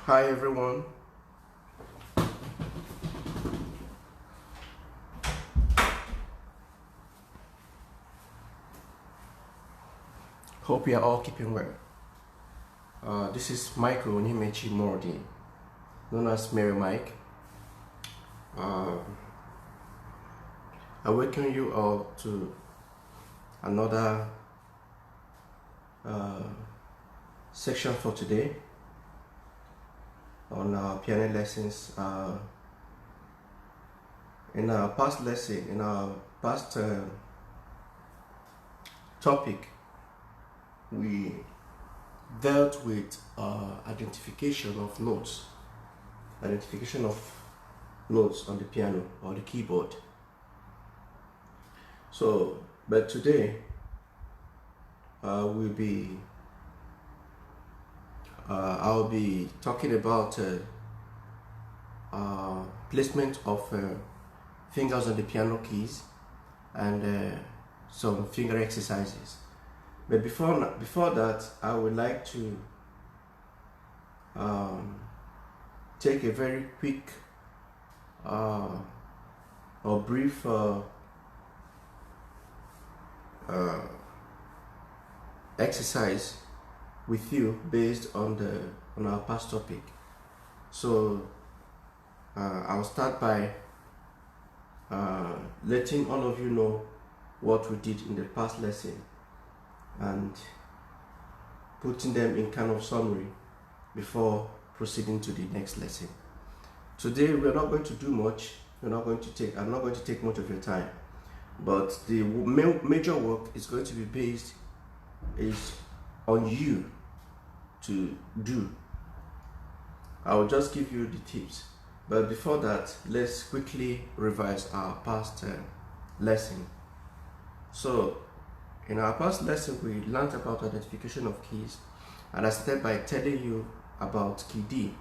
Hi everyone. Hope you are all keeping well. This is Michael Nimechi Mordi, known as Marymike. I welcome you all to another section for today on our piano lessons. In our past lesson, in our past topic, we dealt with identification of notes on the piano or the keyboard. But today I'll be talking about placement of fingers on the piano keys and some finger exercises. But before that, I would like to take a very quick or brief exercise with you based on our past topic. So I'll start by letting all of you know what we did in the past lesson and putting them in kind of summary before proceeding to the next lesson. Today we're not going to do much. I'm not going to take much of your time, but the major work is going to be based on you to do. I will just give you the tips, but before that, let's quickly revise our past lesson. So in our past lesson, we learned about identification of keys, and I started by telling you about key D.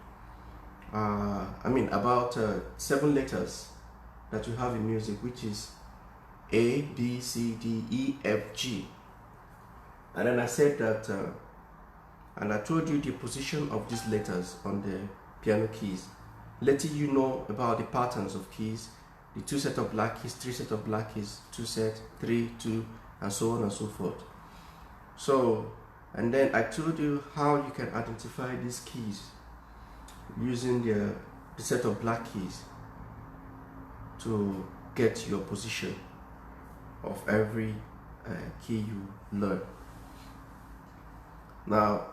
About 7 letters that you have in music, which is A, B, C, D, E, F, G. And then I said that, and I told you the position of these letters on the piano keys, letting you know about the patterns of keys, the 2 sets of black keys, 3 sets of black keys, 2 sets, 3, 2, and so on and so forth. So, and then I told you how you can identify these keys using the set of black keys to get your position of every key you learn. Now,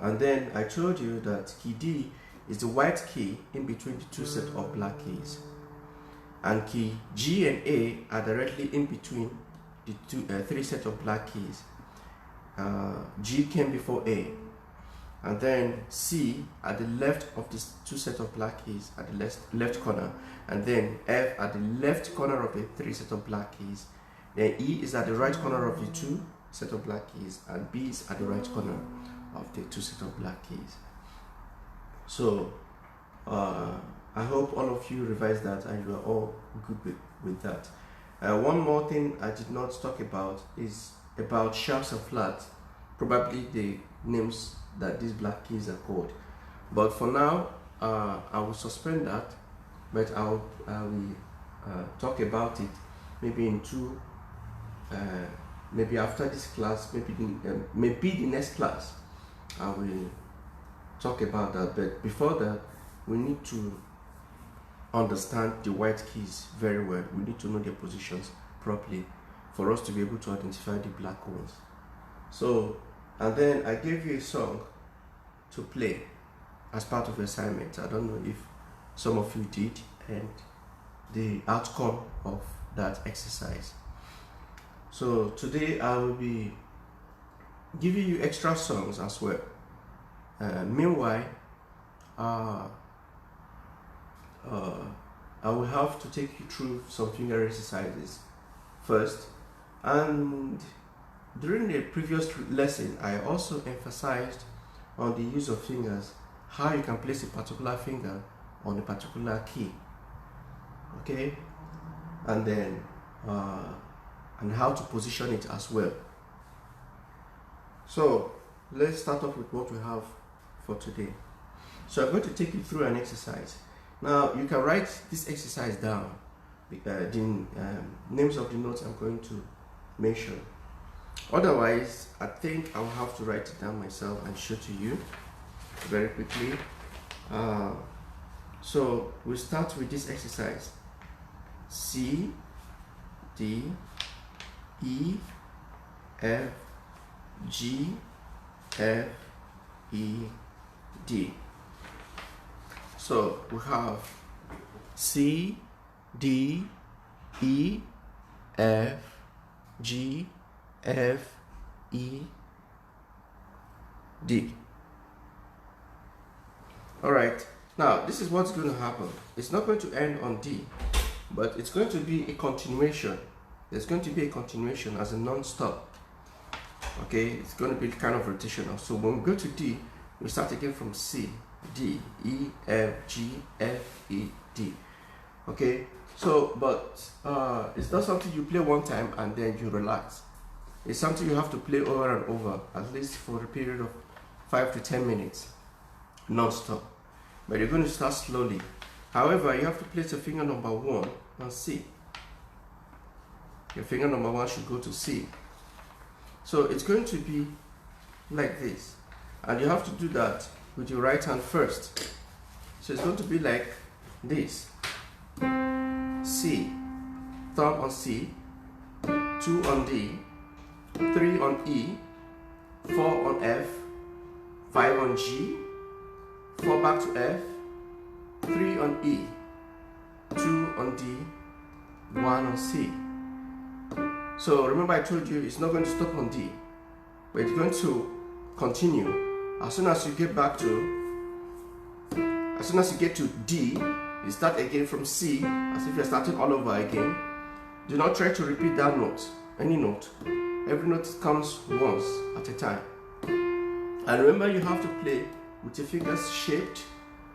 and then I told you that key D is the white key in between the 2 sets of black keys, and key G and A are directly in between the 3 sets of black keys. G came before A, and then C at the left of these 2 sets of black keys at the left corner, and then F at the left corner of the 3 sets of black keys. Then E is at the right corner of the 2 sets of black keys, and B is at the right corner of the 2 sets of black keys. So I hope all of you revise that and you are all good with that. One more thing I did not talk about is about sharps and flats, probably the names that these black keys are called. But for now, I will suspend that, but I will talk about it maybe in maybe after this class, maybe the next class, I will talk about that. But before that, we need to understand the white keys very well. We need to know their positions properly for us to be able to identify the black ones. So, and then I gave you a song to play as part of the assignment. I don't know if some of you did, and the outcome of that exercise. So today I will be giving you extra songs as well. Meanwhile, I will have to take you through some finger exercises first. And during the previous lesson, I also emphasized on the use of fingers, how you can place a particular finger on a particular key. Okay, and then and how to position it as well. So let's start off with what we have for today. So I'm going to take you through an exercise. Now you can write this exercise down, the names of the notes I'm going to mention. Otherwise, I think I'll have to write it down myself and show to you very quickly. So we'll start with this exercise. C, D, E, F, G, F, E, D. So we have C, D, E, F, G, F, E, D. Alright, now this is what's going to happen. It's not going to end on D, but it's going to be a continuation. There's going to be a continuation as a non-stop. Okay, it's going to be kind of rotational. So when we go to D, we start again from C, D, E, F, G, F, E, D. Okay, so but it's not something you play one time and then you relax. It's something you have to play over and over, at least for a period of 5 to 10 minutes, non-stop. But you're going to start slowly. However, you have to place your finger number 1 on C. Your finger number 1 should go to C. So it's going to be like this. And you have to do that with your right hand first. So it's going to be like this. C, thumb on C, 2 on D, 3 on E, 4 on F, 5 on G, 4 back to F, 3 on E, 2 on D, 1 on C. So remember I told you it's not going to stop on D, but it's going to continue. As soon as you get to D, you start again from C, as if you're starting all over again. Do not try to repeat that note, any note. Every note comes once at a time. And remember, you have to play with your fingers shaped.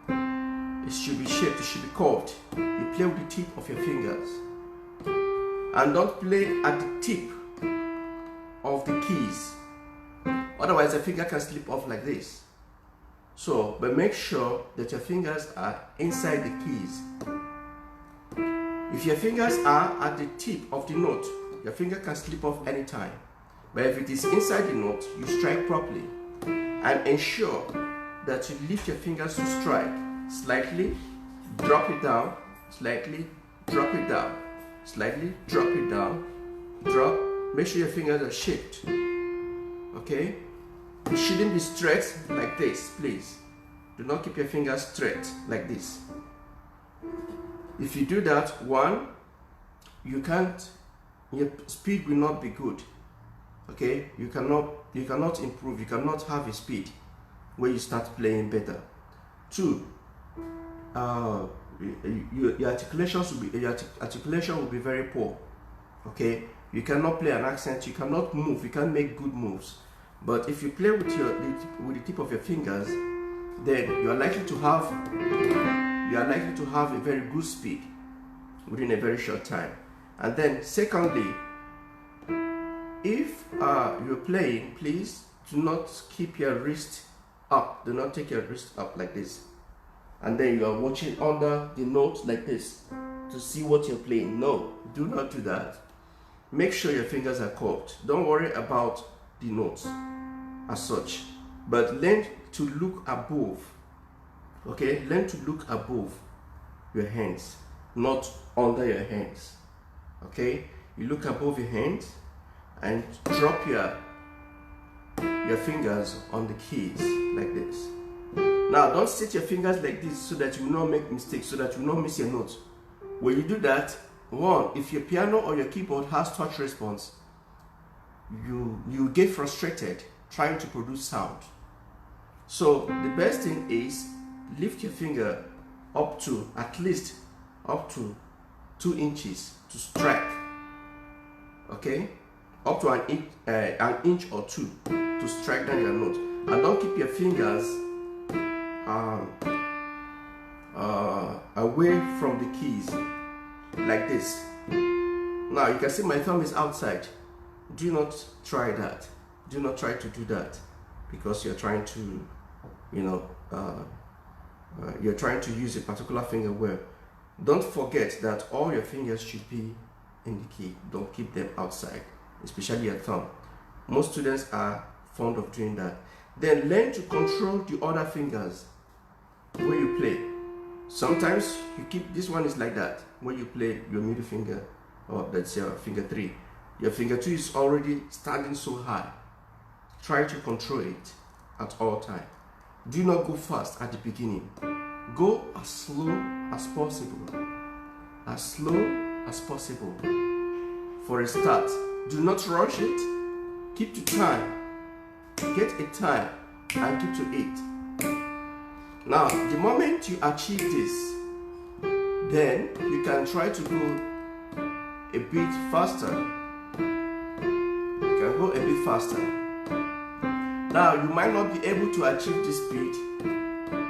It should be shaped, it should be curved. You play with the tip of your fingers. And don't play at the tip of the keys. Otherwise, the finger can slip off like this. So, but make sure that your fingers are inside the keys. If your fingers are at the tip of the note, your finger can slip off anytime. But if it is inside the note, you strike properly. And ensure that you lift your fingers to strike. Slightly, drop it down, slightly, drop it down, slightly, drop it down, drop. Make sure your fingers are shaped. Okay? It shouldn't be straight like this, please. Do not keep your fingers straight like this. If you do that, one, your speed will not be good. Okay? You cannot improve, you cannot have a speed where you start playing better. Two, your articulation will be very poor. Okay? You cannot play an accent, you cannot move, you can't make good moves. But if you play with the tip of your fingers, then you are likely to have a very good speed within a very short time. And then secondly, if you're playing, please do not keep your wrist up. Do not take your wrist up like this. And then you are watching under the note like this to see what you're playing. No, do not do that. Make sure your fingers are curved. Don't worry about the notes as such, but learn to look above. Okay, learn to look above your hands, not under your hands. Okay, you look above your hands and drop your fingers on the keys like this. Now don't set your fingers like this so that you will not make mistakes, so that you will not miss your notes. When you do that, one, if your piano or your keyboard has touch response, you get frustrated trying to produce sound. So the best thing is lift your finger at least up to 2 inches to strike. Okay, up to an inch or 2 to strike down your note. And don't keep your fingers away from the keys like this. Now you can see my thumb is outside. Do not try that. Do not try to do that, because you're trying to, you're trying to use a particular finger well. Don't forget that all your fingers should be in the key. Don't keep them outside, especially your thumb. Most students are fond of doing that. Then learn to control the other fingers when you play. Sometimes you keep, this one is like that when you play your middle finger, or that's your finger 3. Your finger 2 is already standing so high. Try to control it at all times. Do not go fast at the beginning. Go as slow as possible. As slow as possible. For a start, do not rush it. Keep to time. Get a time and keep to it. Now, the moment you achieve this, then you can try to go a bit faster. You can go a bit faster. Now, you might not be able to achieve this speed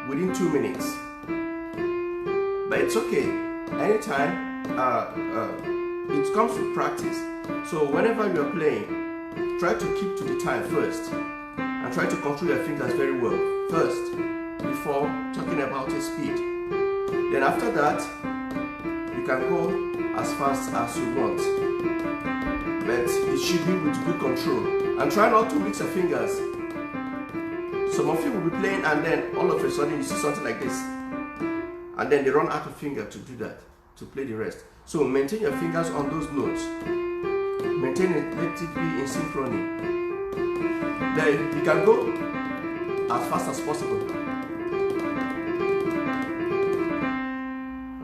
within 2 minutes, but it's okay. Anytime, it comes with practice. So whenever you are playing, try to keep to the time first, and try to control your fingers very well first, before talking about your speed. Then after that, you can go as fast as you want, but it should be with good control. And try not to mix your fingers. Some of you will be playing and then all of a sudden you see something like this, and then they run out of finger to do that, to play the rest. So maintain your fingers on those notes. Maintain it, let it be in synchrony. Then you can go as fast as possible.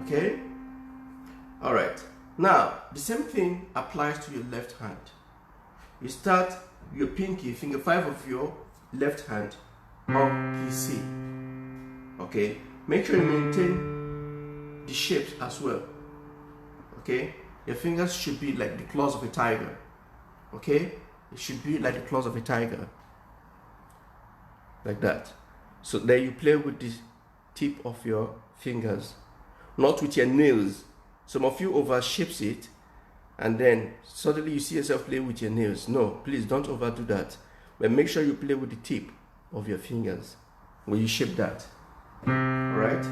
Okay? Alright. Now, the same thing applies to your left hand. You start your pinky, finger 5 of your left hand, up key C. Okay? Make sure you maintain the shapes as well. Okay? Your fingers should be like the claws of a tiger. Okay? It should be like the claws of a tiger. Like that. So then you play with the tip of your fingers, not with your nails. Some of you overshapes it, and then suddenly you see yourself play with your nails. No, please don't overdo that. But make sure you play with the tip of your fingers when you shape that. Alright?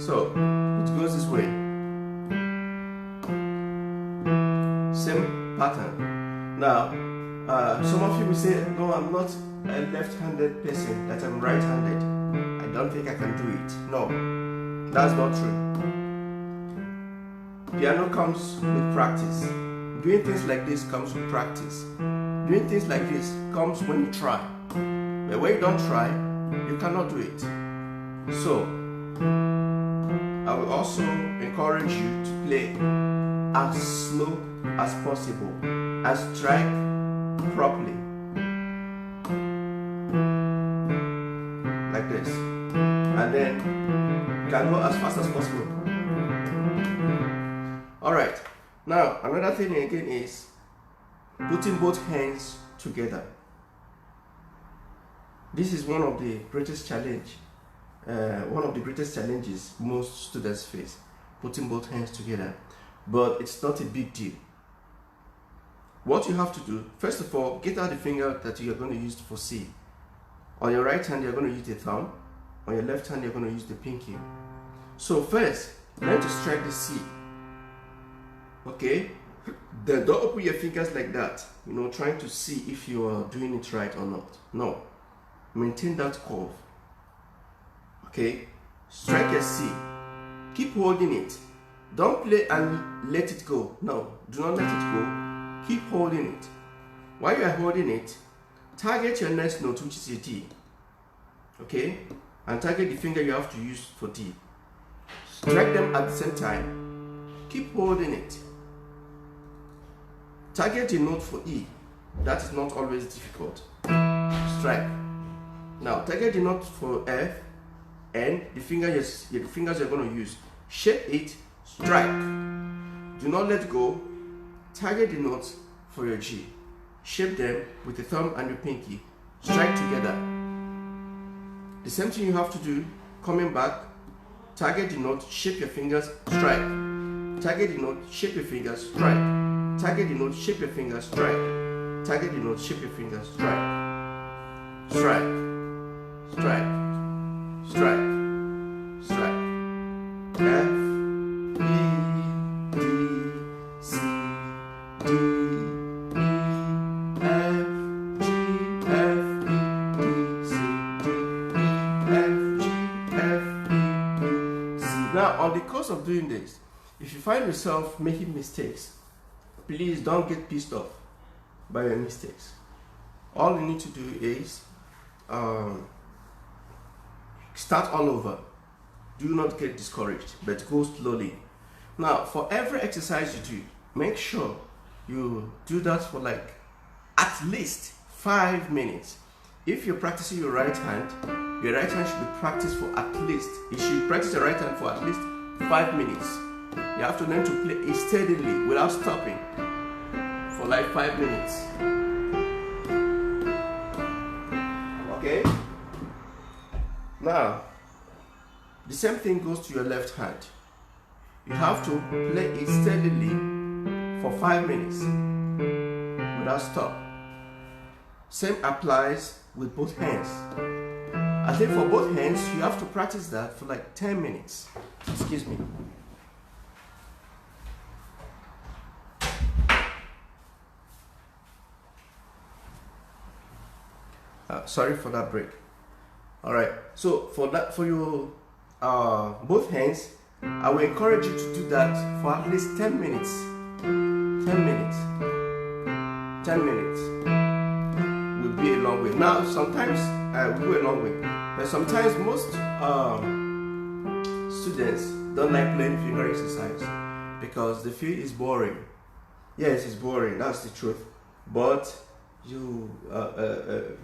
So, it goes this way. Same pattern. Now, some of you will say, no, I'm not a left-handed person, that I'm right-handed. I don't think I can do it. No, that's not true. Piano comes with practice. Doing things like this comes with practice. Doing things like this comes when you try. But when you don't try, you cannot do it. So, I will also encourage you to play as slow as possible and strike properly. Like this. And then you can go as fast as possible. Alright, now another thing again is putting both hands together. This is one of the greatest challenges most students face, putting both hands together. But it's not a big deal. What you have to do, first of all, get out the finger that you are going to use for C. On your right hand, you're going to use the thumb. On your left hand, you're going to use the pinky. So first, learn to strike the C. Okay? Then don't open your fingers like that, trying to see if you are doing it right or not. No. Maintain that curve. Okay? Strike your C. Keep holding it. Don't play and let it go. No, do not let it go. Keep holding it. While you are holding it, target your next note, which is your D. Okay? And target the finger you have to use for D. Strike them at the same time. Keep holding it. Target the note for E. That is not always difficult. Strike. Now, target the note for F, and the fingers you're going to use. Shape it, strike. Do not let go. Target the notes for your G. Shape them with the thumb and your pinky. Strike together. The same thing you have to do, coming back. Target the note, shape your fingers, strike. Target the note, shape your fingers, strike. Target the note, shape your fingers, strike. Target the note, shape your fingers, strike. strike, strike, strike, strike. F, E, D, C, D, E, F, G, F, E, D, C, D, E, F, G, F, E, D, C. Now, on the course of doing this, if you find yourself making mistakes, please don't get pissed off by your mistakes. All you need to do is start all over. Do not get discouraged, but go slowly. Now, for every exercise you do, make sure you do that for like at least 5 minutes. If you're practicing your right hand should be practiced for at least, you should practice your right hand for at least 5 minutes. You have to learn to play it steadily without stopping for like 5 minutes. Okay? Now, the same thing goes to your left hand. You have to play it steadily for 5 minutes without stop. Same applies with both hands. I think for both hands, you have to practice that for like 10 minutes. Excuse me. Sorry for that break. All right. So for your both hands, I will encourage you to do that for at least 10 minutes. 10 minutes. 10 minutes will be a long way. Now, sometimes we go a long way, but sometimes most students don't like playing finger exercise because they feel it's boring. Yes, it's boring. That's the truth. But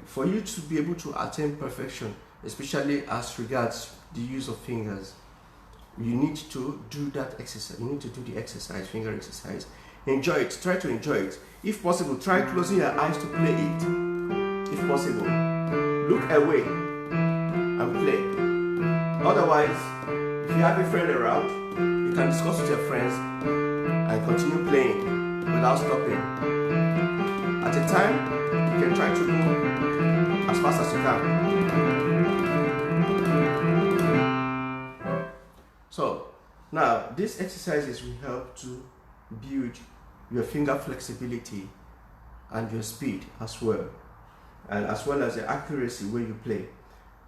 for you to be able to attain perfection, especially as regards the use of fingers, you need to do that exercise. You need to do the exercise, finger exercise. Enjoy it. Try to enjoy it. If possible, try closing your eyes to play it. If possible, look away and play. Otherwise, if you have a friend around, you can discuss with your friends and continue playing without stopping. At a time, you can try to go as fast as you can. So, now these exercises will help to build your finger flexibility and your speed as well, and as well as the accuracy where you play.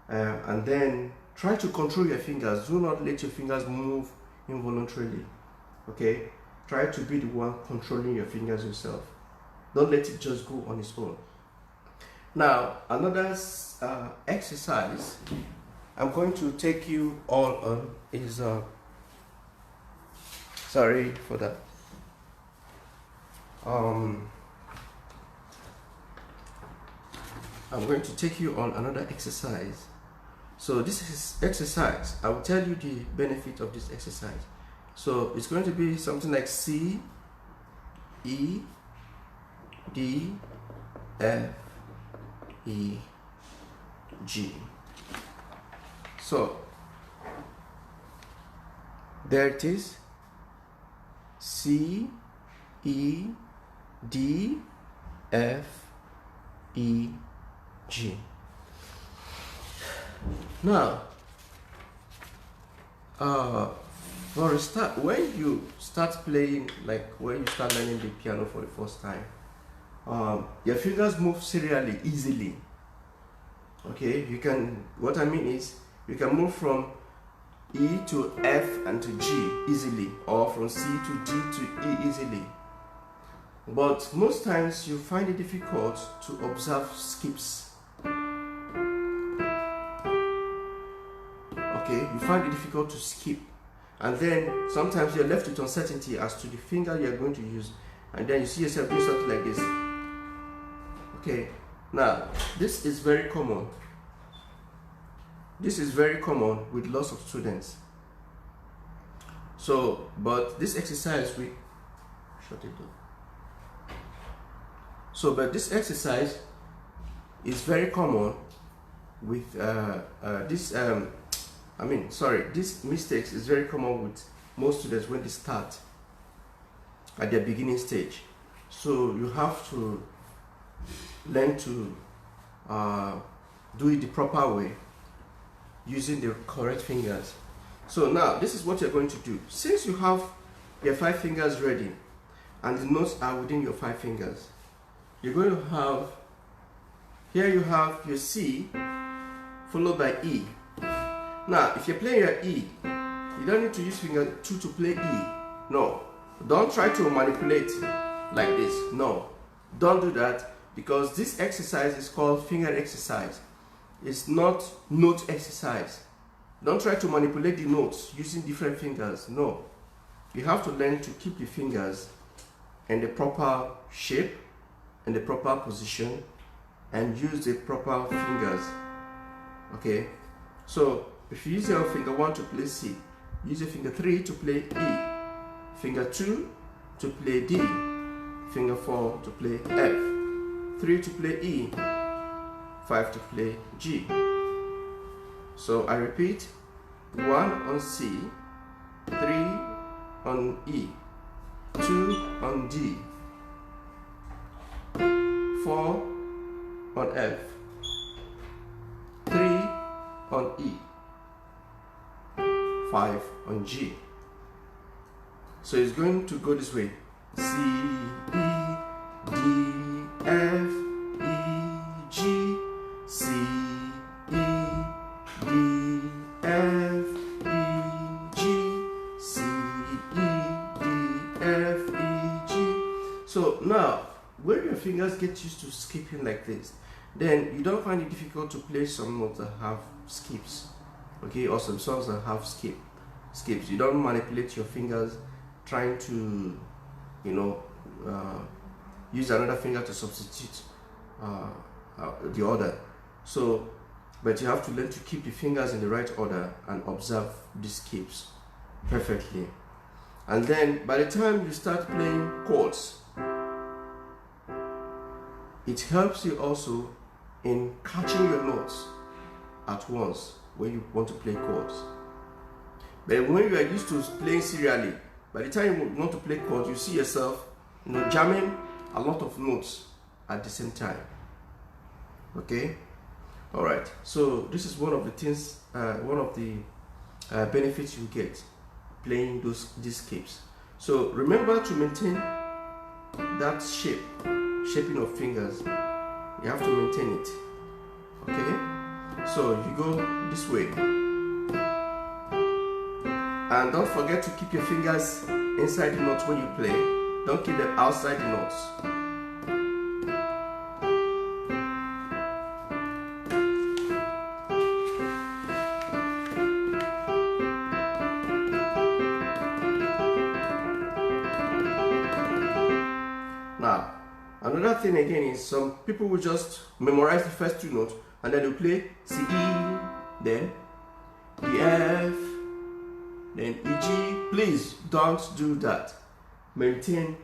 And then try to control your fingers. Do not let your fingers move involuntarily. Okay? Try to be the one controlling your fingers yourself. Don't let it just go on its own. Now, another exercise I'm going to take you all on is sorry for that. I'm going to take you on another exercise. So this is exercise. I will tell you the benefit of this exercise. So it's going to be something like C, E, D, F, E, G. So there it is. C, E, D, F, E, G. Now, for a start, when you start playing, like when you start learning the piano for the first time, your fingers move serially, easily. Okay, you can, what I mean is, you can move from E to F and to G easily, or from C to D to E easily. But most times you find it difficult to observe skips. Okay, you find it difficult to skip, and then sometimes you're left with uncertainty as to the finger you're going to use, and then you see yourself doing something like this. Okay, now this is very common. This is very common with lots of students. So, but this exercise we shut it down. So, but this exercise is very common with this mistakes is very common with most students when they start at their beginning stage. So you have to learn to do it the proper way using the correct fingers. So now this is what you're going to do. Since you have your 5 fingers ready and the notes are within your 5 fingers, you're going to have, here you have your C followed by E. Now if you're playing your E, you don't need to use finger 2 to play E. No, don't try to manipulate like this. No, don't do that, because this exercise is called finger exercise. It's not note exercise. Don't try to manipulate the notes using different fingers. No, you have to learn to keep the fingers in the proper shape, in the proper position, and use the proper fingers. Okay, so if you use your finger 1 to play C, use your finger 3 to play E, finger 2 to play D, finger 4 to play F, 3 to play E, 5 to play G. So I repeat: 1 on C, 3 on E, 2 on D, 4 on F, 3 on E, 5 on G. So it's going to go this way: C, E, D, F, E, G, C, E, D, F, E, G, C, E, D, F, E, G. So now, when your fingers get used to skipping like this, then you don't find it difficult to play some notes that have skips, okay, or some songs that have skips. You don't manipulate your fingers trying to, you know, use another finger to substitute the order. So, but you have to learn to keep the fingers in the right order and observe these skips perfectly. And then by the time you start playing chords, it helps you also in catching your notes at once when you want to play chords. But when you are used to playing serially, by the time you want to play chords, you see yourself, you know, jamming a lot of notes at the same time. Okay, all right. So this is one of the things, one of the benefits you get playing these skips. So remember to maintain that shaping of fingers. You have to maintain it. Okay, so you go this way, and don't forget to keep your fingers inside the notes when you play. Don't keep them outside the notes. Now, another thing again is some people will just memorize the first 2 notes and then they'll play C, E, then the F, then E, G. Please don't do that. Maintain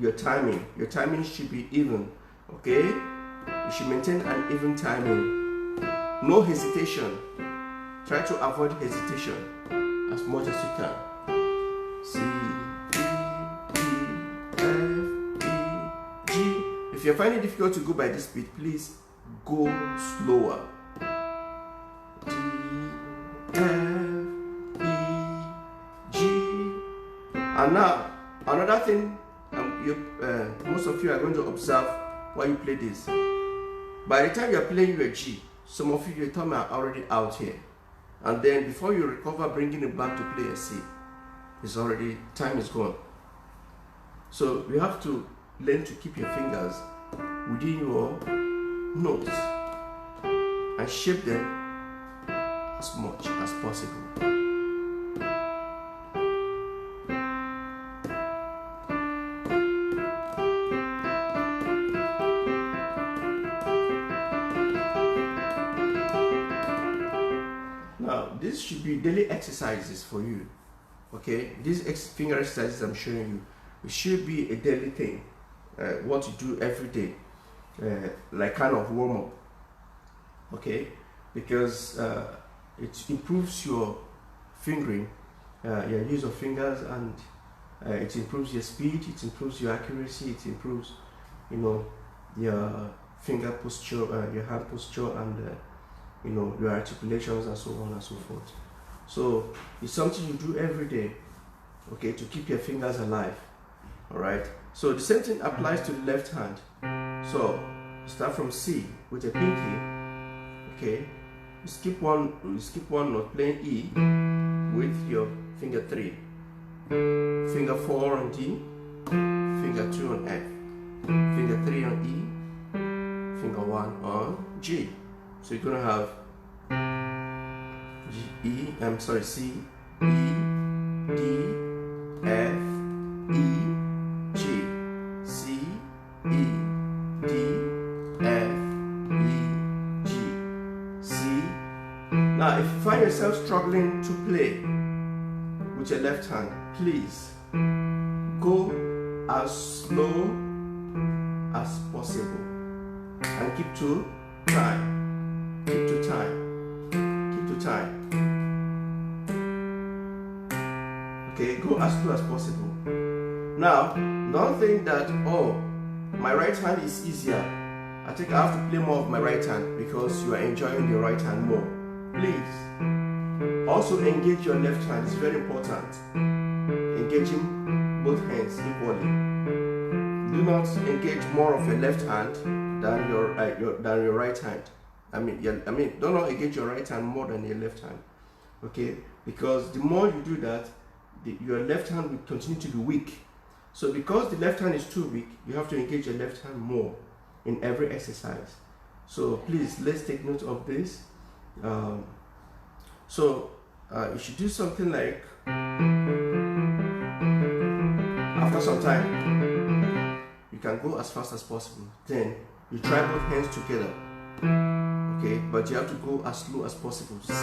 your timing. Your timing should be even. Okay, you should maintain an even timing. No hesitation. Try to avoid hesitation as much as you can. C, if you're finding it difficult to go by this speed, please go slower. D, F, E, G. And now, another thing most of you are going to observe while you play this. By the time you're playing your G, some of you, your thumb are already out here. And then before you recover bringing it back to play a C, it's already, time is gone. So you have to learn to keep your fingers within your notes and shape them as much as possible. Now, this should be daily exercises for you. Okay, these finger exercises I'm showing you, it should be a daily thing. What you do every day, like kind of warm up. Okay, because it improves your fingering, your use of fingers, and it improves your speed, it improves your accuracy, it improves, you know, your finger posture, your hand posture, and you know, your articulations and so on and so forth. So it's something you do every day, okay, to keep your fingers alive. All right. So the same thing applies to the left hand. So start from C with a pinky. Okay. You skip one note, playing E with your finger 3, finger 4 on D, finger 2 on F, finger 3 on E, finger 1 on G. So you're gonna have C, E, D, F, E, G, C, E, D, F, E, G, C. Now, if you find yourself struggling to play with your left hand, please go as slow as possible and keep to time. Keep to time. Keep to time. Okay, go as slow as possible. Now, don't think that, oh, my right hand is easier. I think I have to play more of my right hand because you are enjoying your right hand more. Please, also engage your left hand. It's very important. Engaging both hands equally. Do not engage more of your left hand than your right hand. Do not engage your right hand more than your left hand. Okay, because the more you do that, your left hand will continue to be weak. So because the left hand is too weak, you have to engage your left hand more in every exercise. So please, let's take note of this. You should do something like, after some time, you can go as fast as possible. Then you try both hands together. Okay, but you have to go as slow as possible. C, E,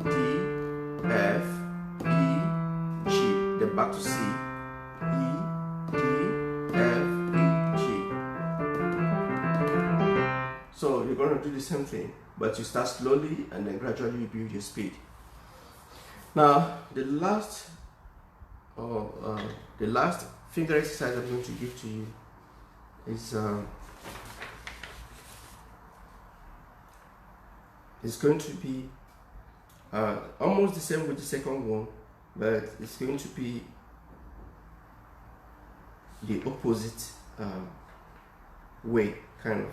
D, F, E, G. Then back to C, E, D, F, E, G. So you're going to do the same thing, but you start slowly and then gradually you build your speed. Now, the last finger exercise I'm going to give to you is it's going to be almost the same with the second one, but it's going to be the opposite way, kind of.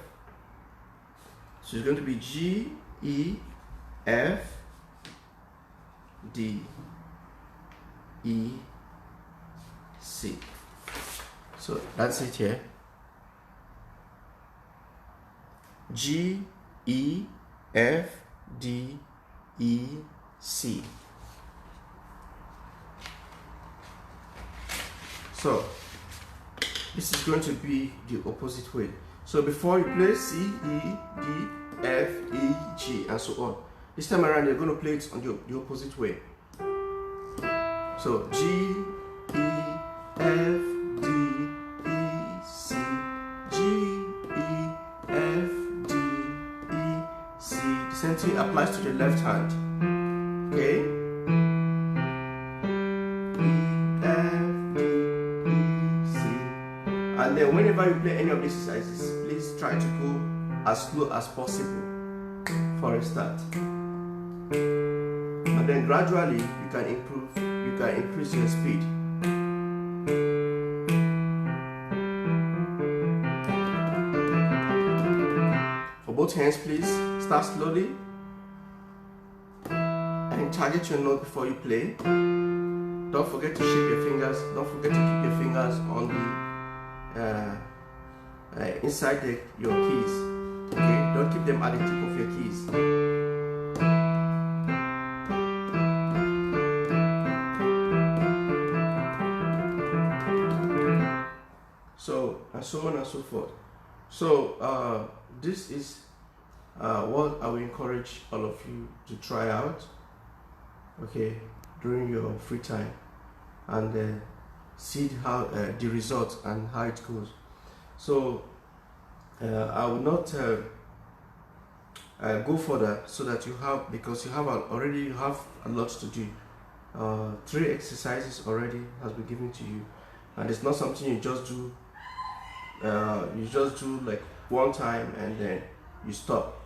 So it's going to be G, E, F, D, E, C. So that's it here. G, E, F, D, E, C. So this is going to be the opposite way. So before you play C, E, D, F, E, G, and so on, this time around you're going to play it on the opposite way. So G, E, F, D, E, C, G, E, F, D, E, C. The same thing applies to the left hand. Okay? E, F, D, E, C. And then whenever you play any of these exercises, please try to go as slow as possible for a start. And then gradually you can increase your speed. For both hands, please start slowly and target your note before you play. Don't forget to shape your fingers. Don't forget to keep your fingers on the inside your keys. Okay, don't keep them at the tip of your keys. So, and so on and so forth. So this is what I will encourage all of you to try out, okay, during your free time, and see how the results and how it goes. So I will not go further, so that you have, because you have already have a lot to do. 3 exercises already has been given to you, and it's not something you just do you just do like one time and then you stop.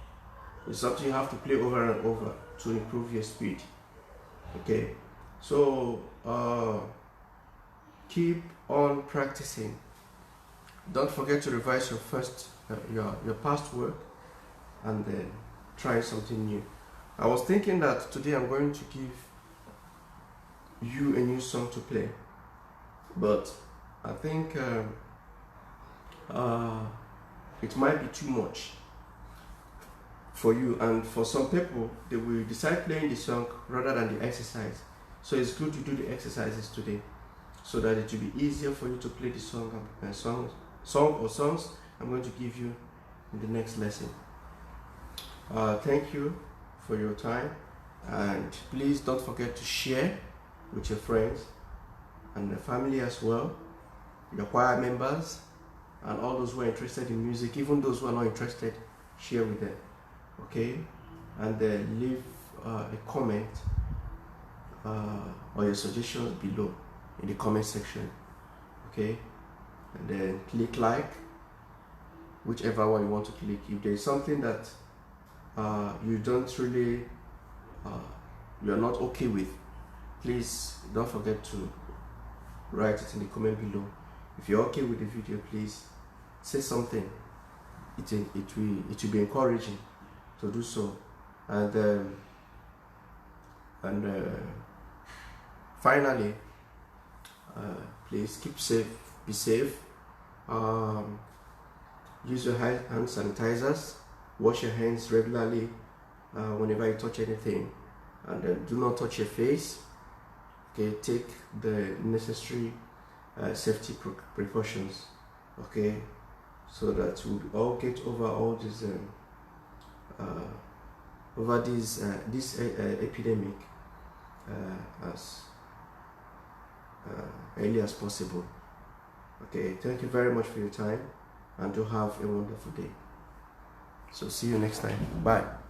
It's something you have to play over and over to improve your speed. Okay, so keep on practicing. Don't forget to revise your your past work, and then try something new. I was thinking that today I'm going to give you a new song to play, but I think it might be too much for you, and for some people they will decide playing the song rather than the exercise. So it's good to do the exercises today so that it will be easier for you to play the song or songs I'm going to give you in the next lesson. Thank you for your time, and please don't forget to share with your friends and the family as well, your choir members, and all those who are interested in music. Even those who are not interested, share with them. Okay, and then leave a comment or your suggestions below in the comment section. Okay, and then click like, whichever one you want to click. If there is something that you don't really you're not okay with, please don't forget to write it in the comment below. If you're okay with the video, please say something. It will be encouraging to do so. And finally, please keep safe, be safe, use your hand sanitizers, wash your hands regularly whenever you touch anything, and do not touch your face. Okay, take the necessary safety precautions, okay, so that we all get over all this this epidemic as early as possible. Okay, thank you very much for your time, and do have a wonderful day. So see you next time. Bye.